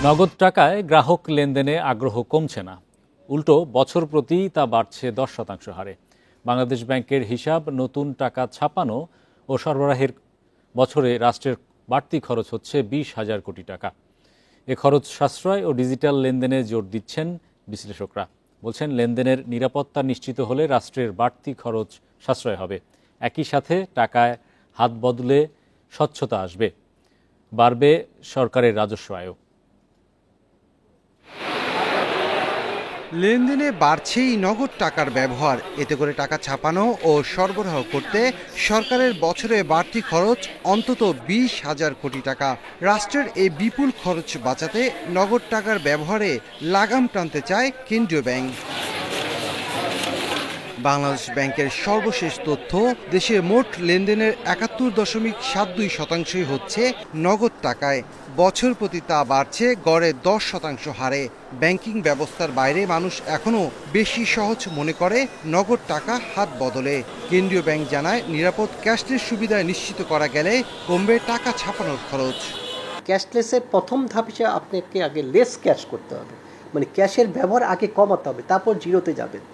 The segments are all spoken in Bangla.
নগদ টাকায় গ্রাহক লেনদেনে আগ্রহ কমছে না, উল্টো বছর প্রতি তা বাড়ছে 10% হারে। বাংলাদেশ ব্যাংকের হিসাব, নতুন টাকা ছাপানো ও সরবরাহের বছরে রাষ্ট্রের বাড়তি খরচ হচ্ছে 20,000 কোটি টাকা। এ খরচ সাশ্রয় ও ডিজিটাল লেনদেনে জোর দিচ্ছেন বিশ্লেষকরা। বলছেন, লেনদেনের নিরাপত্তা নিশ্চিত হলে রাষ্ট্রের বাড়তি খরচ সাশ্রয় হবে। একই সাথে টাকায় হাত বদলে স্বচ্ছতা আসবে, বাড়বে সরকারের রাজস্ব আয়ও। লেনদেনে বাড়ছেই নগদ টাকার ব্যবহার। এতে করে টাকা ছাপানো ও সরবরাহ করতে সরকারের বছরে বাড়তি খরচ অন্তত 20,000 কোটি টাকা। রাষ্ট্রের এই বিপুল খরচ বাঁচাতে নগদ টাকার ব্যবহারে লাগাম টানতে চায় কেন্দ্রীয় ব্যাংক। বাংলাদেশ ব্যাংকের সর্বশেষ তথ্য, দেশের মোট লেনদেনের 71.72% হচ্ছে নগদ টাকায়। বছর প্রতি তা বাড়ছে গড়ে 10% হারে। ব্যাংকিং ব্যবস্থার বাইরে মানুষ এখনও বেশি সহজ মনে করে নগদ টাকা হাত বদলে। কেন্দ্রীয় ব্যাংক জানায়, নিরাপদ ক্যাশলেস সুবিধা নিশ্চিত করা গেলে কমবে টাকা ছাপানোর খরচ। ক্যাশলেসের প্রথম ধাপ হিসেবে আপনাকে আগে লেস ক্যাশ করতে হবে, মানে ক্যাশের ব্যবহার আগে কমাতে হবে, তারপর জিরোতে যাবেন।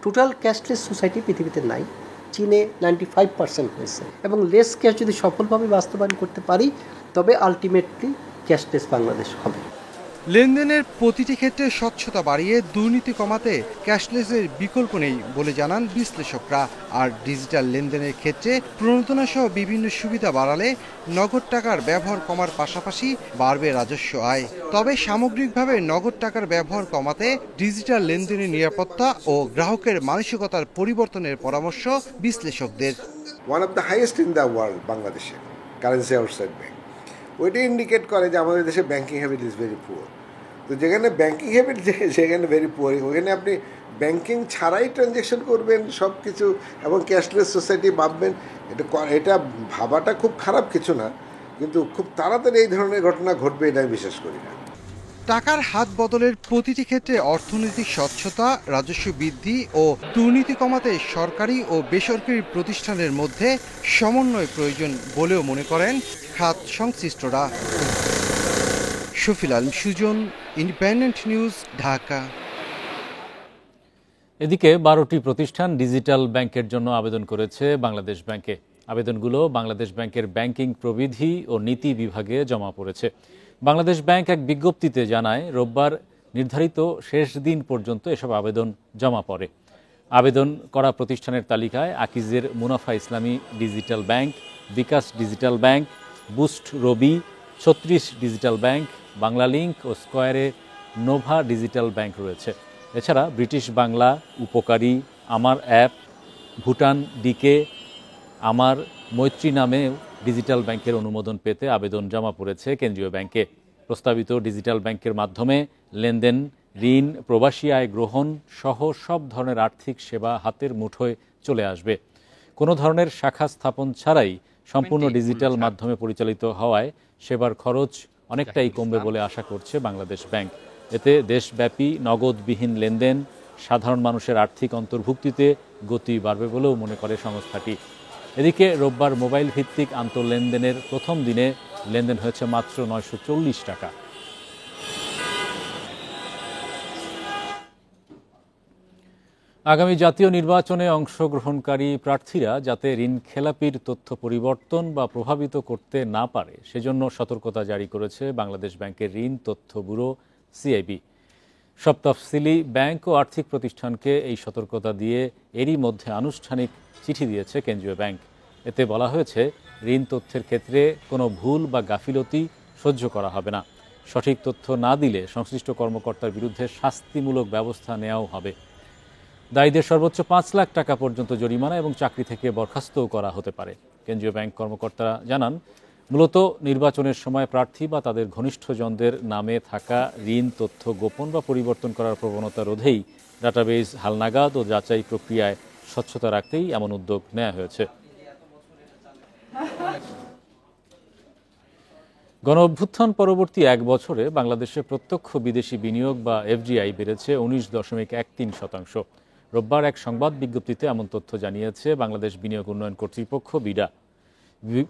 টোটাল ক্যাশলেস সোসাইটি পৃথিবীতে নাই, চীনে 95% হয়েছে। এবং লেস ক্যাশ যদি সফলভাবে বাস্তবায়ন করতে পারি, তবে আলটিমেটলি ক্যাশলেস বাংলাদেশ হবে। লেনদেনের প্রতিটি ক্ষেত্রে স্বচ্ছতা বাড়িয়ে দুর্নীতি কমাতে ক্যাশলেসের বিকল্প নেই বলে জানান বিশ্লেষকরা। আর ডিজিটাল লেনদেনের ক্ষেত্রে প্রণোদনা সহ বিভিন্ন সুবিধা বাড়ালে নগদ টাকার ব্যবহার কমার পাশাপাশি বাড়বে রাজস্ব আয়। তবে সামগ্রিকভাবে নগদ টাকার ব্যবহার কমাতে ডিজিটাল লেনদেনের নিরাপত্তা ও গ্রাহকের মানসিকতার পরিবর্তনের পরামর্শ বিশ্লেষকদের। One of the highest in the world বাংলাদেশে কারেন্সি আউটসাইড ব্যাংক, ওইটা ইন্ডিকেট করে যে আমাদের দেশে banking habit is very poor. তো যেখানে ব্যাংকিং হ্যাবিট সেখানে ভেরি পুয়ার, ওখানে আপনি ব্যাংকিং ছাড়াই ট্রানজ্যাকশন করবেন সব কিছু, এবং ক্যাশলেস সোসাইটি ভাববেন, এটা ভাবাটা খুব খারাপ কিছু না, কিন্তু খুব তাড়াতাড়ি এই ধরনের ঘটনা ঘটবে এটা আমি বিশ্বাস করি না। টাকার হাত বদলের প্রতিটি ক্ষেত্রে অর্থনৈতিক স্বচ্ছতা, রাজস্ব বৃদ্ধি ও দুর্নীতি কমাতে সরকারি ও বেসরকারি প্রতিষ্ঠানের মধ্যে সমন্বয় প্রয়োজন বলেও মনে করেন খাত সংশ্লিষ্টরা। Shafil Alam Sujan, independent news, Dhaka. এদিকে 12টি প্রতিষ্ঠান ডিজিটাল ব্যাংকের জন্য আবেদন করেছে বাংলাদেশ ব্যাংকে। আবেদনগুলো বাংলাদেশ ব্যাংকের ব্যাংকিং প্রবিধি ও নীতি বিভাগে জমা পড়েছে। বাংলাদেশ ব্যাংক এক বিজ্ঞপ্তিতে জানায়, রোববার নির্ধারিত শেষ দিন পর্যন্ত এসব আবেদন জমা পড়ে। আবেদন করা প্রতিষ্ঠানের তালিকায় আকিজের মুনাফা ইসলামী ডিজিটাল ব্যাংক, বিকাশ ডিজিটাল ব্যাংক, বুস্ট রবি, 36 ডিজিটাল ব্যাংক, বাংলা লিংক ও স্কয়ারে নোভা ডিজিটাল ব্যাংক রয়েছে। এছাড়া ব্রিটিশ বাংলা, উপকারী, আমার অ্যাপ, ভুটান ডিকে, আমার মৈত্রী নামেও ডিজিটাল ব্যাংকের অনুমোদন পেতে আবেদন জমা পড়েছে কেন্দ্রীয় ব্যাংকে। প্রস্তাবিত ডিজিটাল ব্যাংকের মাধ্যমে লেনদেন, ঋণ, প্রবাসী আয় গ্রহণ সহ সব ধরনের আর্থিক সেবা হাতের মুঠোয় চলে আসবে। কোনো ধরনের শাখা স্থাপন ছাড়াই সম্পূর্ণ ডিজিটাল মাধ্যমে পরিচালিত হওয়ায় সেবার খরচ অনেকটাই কমবে বলে আশা করছে বাংলাদেশ ব্যাংক। এতে দেশব্যাপী নগদবিহীন লেনদেন, সাধারণ মানুষের আর্থিক অন্তর্ভুক্তিতে গতি বাড়বে বলেও মনে করে সংস্থাটি। এদিকে রোববার মোবাইল ভিত্তিক আন্তঃলেনদেনের প্রথম দিনে লেনদেন হয়েছে মাত্র 940 টাকা। আগামী জাতীয় নির্বাচনে অংশগ্রহণকারী প্রার্থীরা যাতে ঋণ খেলাপির তথ্য পরিবর্তন বা প্রভাবিত করতে না পারে, সেজন্য সতর্কতা জারি করেছে বাংলাদেশ ব্যাংকের ঋণ তথ্য ব্যুরো সিআইবি। সব তফসিলি ব্যাংক ও আর্থিক প্রতিষ্ঠানকে এই সতর্কতা দিয়ে এরই মধ্যে আনুষ্ঠানিক চিঠি দিয়েছে কেন্দ্রীয় ব্যাংক। এতে বলা হয়েছে, ঋণ তথ্যের ক্ষেত্রে কোনো ভুল বা গাফিলতি সহ্য করা হবে না। সঠিক তথ্য না দিলে সংশ্লিষ্ট কর্মকর্তার বিরুদ্ধে শাস্তিমূলক ব্যবস্থা নেওয়াও হবে। দায়ীদের সর্বোচ্চ 5 লাখ টাকা পর্যন্ত জরিমানা এবং চাকরি থেকে বরখাস্তও করা হতে পারে। কেন্দ্রীয় ব্যাংক কর্মকর্তারা জানান, মূলত নির্বাচনের সময় প্রার্থী বা তাদের ঘনিষ্ঠজনদের নামে থাকা ঋণ তথ্য গোপন বা পরিবর্তন করার প্রবণতা রোধেই ডাটাবেজ হালনাগাদ ও যাচাই প্রক্রিয়ায় স্বচ্ছতা রাখতেই এমন উদ্যোগ নেওয়া হয়েছে। গণঅভ্যুত্থান পরবর্তী এক বছরে বাংলাদেশে প্রত্যক্ষ বিদেশি বিনিয়োগ বা এফডিআই বেড়েছে 19.13%। রোববার এক সংবাদ বিজ্ঞপ্তিতে এমন তথ্য জানিয়েছে বাংলাদেশ বিনিয়োগ উন্নয়ন কর্তৃপক্ষ বিডা।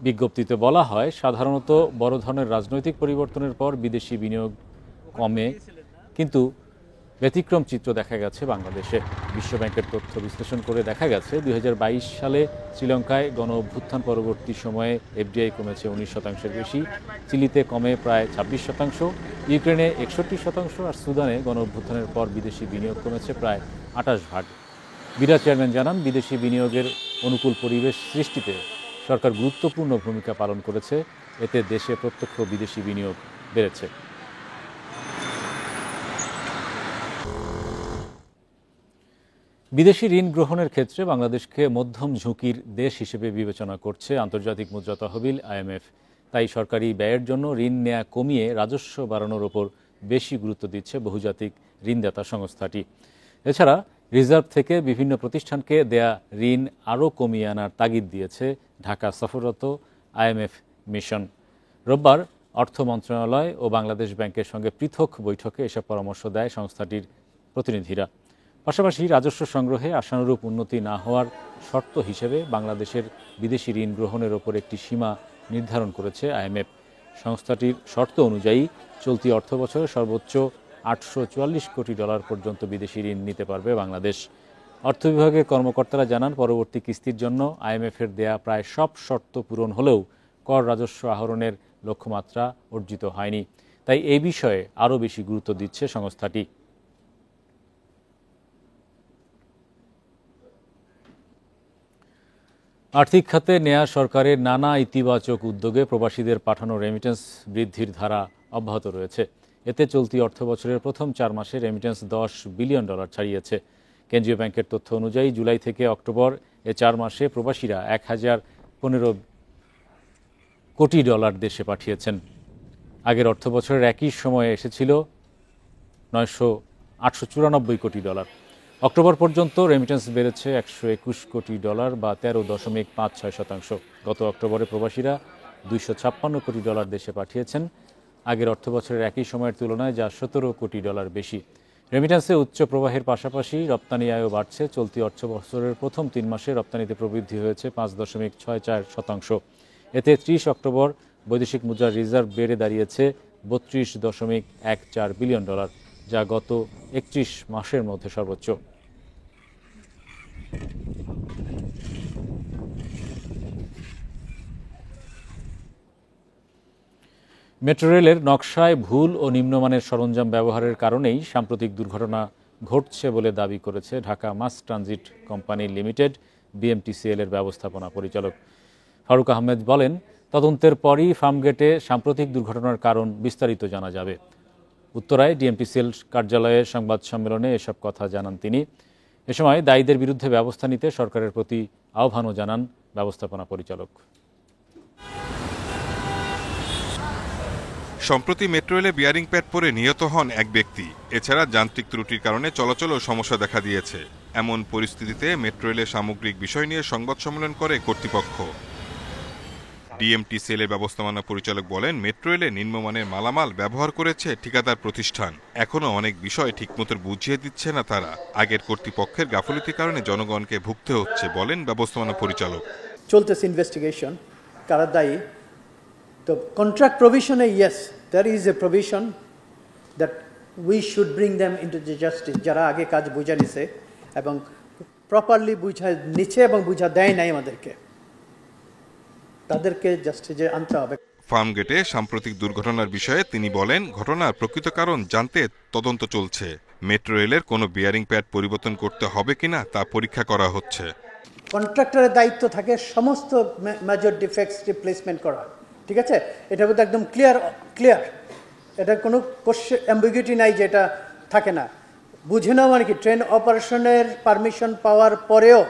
বিজ্ঞপ্তিতে বলা হয়, সাধারণত বড় ধরনের রাজনৈতিক পরিবর্তনের পর বিদেশি বিনিয়োগ কমে, কিন্তু ব্যতিক্রম চিত্র দেখা গেছে বাংলাদেশে। বিশ্বব্যাংকের তথ্য বিশ্লেষণ করে দেখা গেছে 2022 সালে শ্রীলঙ্কায় গণ অভ্যুত্থান পরবর্তী সময়ে এফডিআই কমেছে 19% বেশি, চিলিতে কমে প্রায় 26%, ইউক্রেনে 61%, আর সুদানে গণ অভ্যুত্থানের পর বিদেশি বিনিয়োগ কমেছে প্রায় 28%। বিরা চেয়ারম্যান জানান, বিদেশি বিনিয়োগের অনুকূল পরিবেশ সৃষ্টিতে সরকার গুরুত্বপূর্ণ ভূমিকা পালন করেছে, এতে দেশে প্রত্যক্ষ বিদেশি বিনিয়োগ বেড়েছে। বিদেশি ঋণ গ্রহণের ক্ষেত্রে বাংলাদেশকে মধ্যম ঝুঁকির দেশ হিসেবে বিবেচনা করছে আন্তর্জাতিক মুদ্রা তহবিল IMF। তাই সরকারি ব্যয়ের জন্য ঋণ নেওয়া কমিয়ে রাজস্ব বাড়ানোর ওপর বেশি গুরুত্ব দিচ্ছে বহুজাতিক ঋণদাতা সংস্থাটি। এছাড়া রিজার্ভ থেকে বিভিন্ন প্রতিষ্ঠানকে দেয়া ঋণ আরও কমিয়ে আনার তাগিদ দিয়েছে ঢাকা সফররত IMF মিশন। রোববার অর্থ মন্ত্রণালয় ও বাংলাদেশ ব্যাংকের সঙ্গে পৃথক বৈঠকে এসব পরামর্শ দেয় সংস্থাটির প্রতিনিধিরা। পাশাপাশি রাজস্ব সংগ্রহে আশানুরূপ উন্নতি না হওয়ার শর্ত হিসেবে বাংলাদেশের বিদেশি ঋণ গ্রহণের ওপর একটি সীমা নির্ধারণ করেছে IMF। সংস্থাটির শর্ত অনুযায়ী চলতি অর্থবছরে সর্বোচ্চ $844 কোটি পর্যন্ত বিদেশি ঋণ নিতে পারবে বাংলাদেশ। অর্থ বিভাগের কর্মকর্তারা জানান, পরবর্তী কিস্তির জন্য IMF-এর দেয়া প্রায় সব শর্ত পূরণ হলেও কর রাজস্ব আহরণের লক্ষ্যমাত্রা অর্জিত হয়নি। তাই এই বিষয়ে আরও বেশি গুরুত্ব দিচ্ছে সংস্থাটি। আর্থিক খাতে নেয়া সরকারের নানা ইতিবাচক উদ্যোগে প্রবাসীদের পাঠানো রেমিটেন্স বৃদ্ধির ধারা অব্যাহত রয়েছে। এতে চলতি অর্থবছরের প্রথম 4 মাসে রেমিটেন্স $10 বিলিয়ন ছাড়িয়েছে। কেন্দ্রীয় ব্যাংকের তথ্য অনুযায়ী জুলাই থেকে অক্টোবর এ 4 মাসে প্রবাসীরা $1015 কোটি দেশে পাঠিয়েছেন। আগের অর্থবছরের একই সময়ে এসেছিল $894 কোটি। অক্টোবর পর্যন্ত রেমিটেন্স বেড়েছে $121 কোটি বা 13.56%। গত অক্টোবরে প্রবাসীরা $256 কোটি দেশে পাঠিয়েছেন, আগের অর্থবছরের একই সময়ের তুলনায় যা $17 কোটি বেশি। রেমিটেন্সে উচ্চ প্রবাহের পাশাপাশি রপ্তানি আয়ও বাড়ছে। চলতি অর্থবছরের প্রথম 3 মাসে রপ্তানিতে প্রবৃদ্ধি হয়েছে 5.64%। এতে 30 অক্টোবর বৈদেশিক মুদ্রার রিজার্ভ বেড়ে দাঁড়িয়েছে $32.14 বিলিয়ন, যা গত 31 মাসের মধ্যে সর্বোচ্চ। মেট্রো রেলের নকশায় ভুল ও নিম্নমানের সরঞ্জাম ব্যবহারের কারণেই সাম্প্রতিক দুর্ঘটনা ঘটছে বলে দাবি করেছে Dhaka mass transit company limited BMTCL এর ব্যবস্থাপনা পরিচালক ফারুক আহমেদ বলেন, তদন্তের পরই ফার্মগেটে সাম্প্রতিক দুর্ঘটনার কারণ বিস্তারিত জানা যাবে। উত্তরায় DMTCL কার্যালয়ে সংবাদ সম্মেলনে এসব কথা জানান তিনি। এ সময় দায়ীদের বিরুদ্ধে ব্যবস্থা নিতে সরকারের প্রতি আহ্বানও জানান ব্যবস্থাপনা পরিচালক। সম্প্রতি মেট্রো রেলে বিয়ারিং প্যাড পরে নিহত হন এক ব্যক্তি। এছাড়া যান্ত্রিক ত্রুটির কারণে চলাচলেও সমস্যা দেখা দিয়েছে। এমন পরিস্থিতিতে মেট্রো রেলের সামগ্রিক বিষয় নিয়ে সংবাদ সম্মেলন করে কর্তৃপক্ষ। DMTCL এর ব্যবস্থাপনা পরিচালক বলেন, মেট্রো রেলে নিম্নমানের মালামাল ব্যবহার করেছে ঠিকাদার প্রতিষ্ঠান। এখনও অনেক বিষয় ঠিকমতো বুঝিয়ে দিচ্ছে না তারা। আগের কর্তৃপক্ষের গাফিলতির কারণে জনগণকে ভুগতে হচ্ছে বলেন ব্যবস্থাপনা পরিচালক। চলতেছে ইনভেস্টিগেশন, কারা দায়ী। তো কন্ট্রাক্ট প্রভিশনে yes, there is a provision that we should bring them into the justice. যারা আগে কাজ বুঝা নিছে এবং প্রপারলি বুঝা নিচ্ছে এবং বুঝা দেয় নাই আমাদেরকে, তাদেরকে জাস্টিসে আনতে হবে। ফার্মগেটে সাম্প্রতিক দুর্ঘটনার বিষয়ে তিনি বলেন, ঘটনার প্রকৃত কারণ জানতে তদন্ত চলছে। মেট্রো রেলের কোনো বিয়ারিং প্যাড পরিবর্তন করতে হবে কিনা তা পরীক্ষা করা হচ্ছে। কন্ট্রাক্টরের দায়িত্ব থাকে সমস্ত মেজর ডিফেক্টস রিপ্লেসমেন্ট করা, ঠিক আছে? এটা বোধহয় একদম ক্লিয়ার, এটা কোনো অ্যাম্বিগুইটি নাই যে এটা থাকে না। বুঝে নাও মানে কি, ট্রেন অপারেশনের পারমিশন পাওয়ার পরেও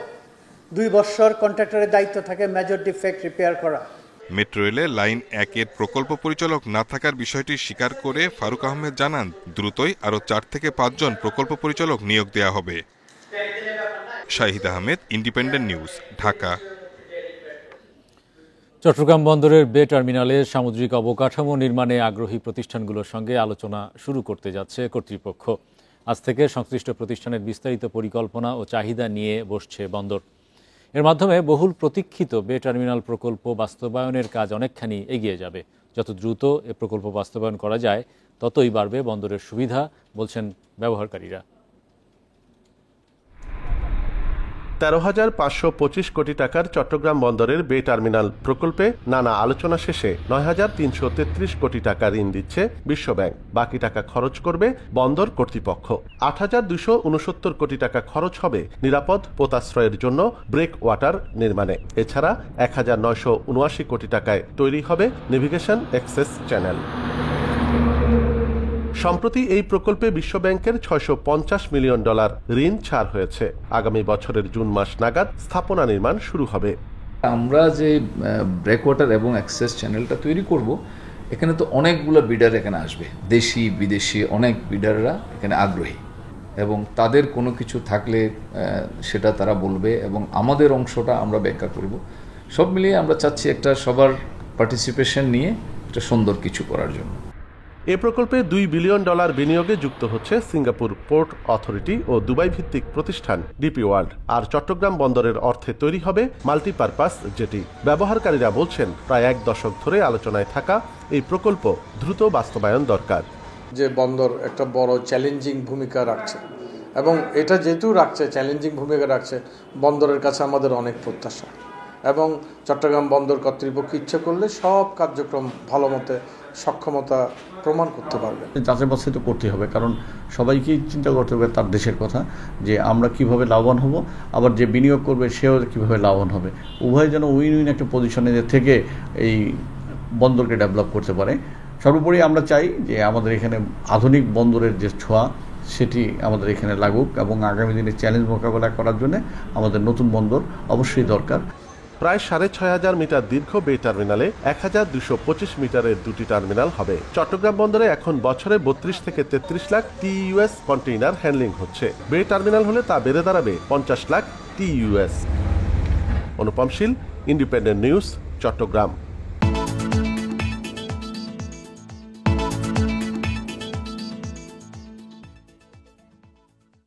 2 বছর কন্ট্রাক্টরের দায়িত্ব থাকে মেজর ডিফেক্ট রিপেয়ার করা। মেট্রো রেলে লাইন 1-এর প্রকল্প পরিচালক না থাকার বিষয়টি স্বীকার করে ফারুক আহমেদ জানান, দ্রুতই আরও 4 থেকে 5 জন প্রকল্প পরিচালক নিয়োগ দেওয়া হবে। Shahid Ahmed, independent news, Dhaka. চট্টগ্রাম বন্দরের বে টার্মিনালে সামুদ্রিক অবকাঠামো নির্মাণে আগ্রহী প্রতিষ্ঠানগুলোর সঙ্গে আলোচনা শুরু করতে যাচ্ছে কর্তৃপক্ষ। আজ থেকে সংশ্লিষ্ট প্রতিষ্ঠানের বিস্তারিত পরিকল্পনা ও চাহিদা নিয়ে বসছে বন্দর। এর মাধ্যমে বহুল প্রতীক্ষিত বে টার্মিনাল প্রকল্প বাস্তবায়নের কাজ অনেকখানি এগিয়ে যাবে। যত দ্রুত এ প্রকল্প বাস্তবায়ন করা যায় ততই বাড়বে বন্দরের সুবিধা, বলছেন ব্যবহারকারীরা। 13,525 কোটি টাকার চট্টগ্রাম বন্দরের বে টার্মিনাল প্রকল্পে নানা আলোচনা শেষে 9,333 কোটি টাকা ঋণ দিচ্ছে বিশ্বব্যাংক। বাকি টাকা খরচ করবে বন্দর কর্তৃপক্ষ। 8,269 কোটি টাকা খরচ হবে নিরাপদ পোতাশ্রয়ের জন্য ব্রেক ওয়াটার নির্মাণে। এছাড়া 1,979 কোটি টাকায় তৈরি হবে নেভিগেশন অ্যাক্সেস চ্যানেল। সম্প্রতি এই প্রকল্পে বিশ্বব্যাংকের $650 মিলিয়ন ঋণ ছাড় হয়েছে। আগামী বছরের জুন মাস নাগাদ স্থাপনা নির্মাণ শুরু হবে। আমরা যে ব্রেকওয়াটার এবং অ্যাক্সেস চ্যানেলটা তৈরি করব, এখানে তো অনেকগুলো বিডার এখানে আসবে, দেশি বিদেশি অনেক বিডাররা এখানে আগ্রহী, এবং তাদের কোনো কিছু থাকলে সেটা তারা বলবে এবং আমাদের অংশটা আমরা ব্যাখ্যা করব। সব মিলিয়ে আমরা চাচ্ছি একটা সবার পার্টিসিপেশন নিয়ে একটা সুন্দর কিছু করার জন্য। এ প্রকল্পে $2 বিলিয়ন বিনিয়োগে যুক্ত হচ্ছে সিঙ্গাপুর পোর্ট অথরিটি ও দুবাই ভিত্তিক প্রতিষ্ঠান ডিপি ওয়ার্ল্ড। আর চট্টগ্রাম বন্দরের অর্থে তৈরি হবে মাল্টিপারপাস জেটি। ব্যবহারকারীরা বলছেন, প্রায় 1 দশক ধরে আলোচনায় থাকা এই প্রকল্প দ্রুত বাস্তবায়ন দরকার। যে বন্দর একটা বড় চ্যালেঞ্জিং ভূমিকা রাখছে, এবং এটা যেহেতু রাখছে, চ্যালেঞ্জিং ভূমিকা রাখছে, বন্দরের কাছে আমাদের অনেক প্রত্যাশা, এবং চট্টগ্রাম বন্দর কর্তৃপক্ষ ইচ্ছে করলে সব কার্যক্রম ভালো মতে সক্ষমতা প্রমাণ করতে পারবে। যাচাই বাছাই তো করতে হবে, কারণ সবাইকেই চিন্তা করতে হবে তার দেশের কথা, যে আমরা কিভাবে লাভবান হব, আবার যে বিনিয়োগ করবে সেও কিভাবে লাভবান হবে। উভয় যেন উইন উইন একটা পজিশনে থেকে এই বন্দরকে ডেভেলপ করতে পারে। সর্বোপরি আমরা চাই যে আমাদের এখানে আধুনিক বন্দরের যে ছোঁয়া সেটি আমাদের এখানে লাগুক, এবং আগামী দিনে চ্যালেঞ্জ মোকাবেলা করার জন্য আমাদের নতুন বন্দর অবশ্যই দরকার। প্রায় 6,500 মিটার দীর্ঘ বে টার্মিনালে 1,225 মিটারের 2টি টার্মিনাল হবে। চট্টগ্রাম বন্দরে এখন বছরে 32 থেকে 33 লাখ TEUS কন্টেইনার হ্যান্ডলিং হচ্ছে। বে টার্মিনাল হলে তা বেড়ে দাঁড়াবে 50 লাখ TEUS। অনুপম শীল, ইন্ডিপেন্ডেন্ট নিউজ, চট্টগ্রাম।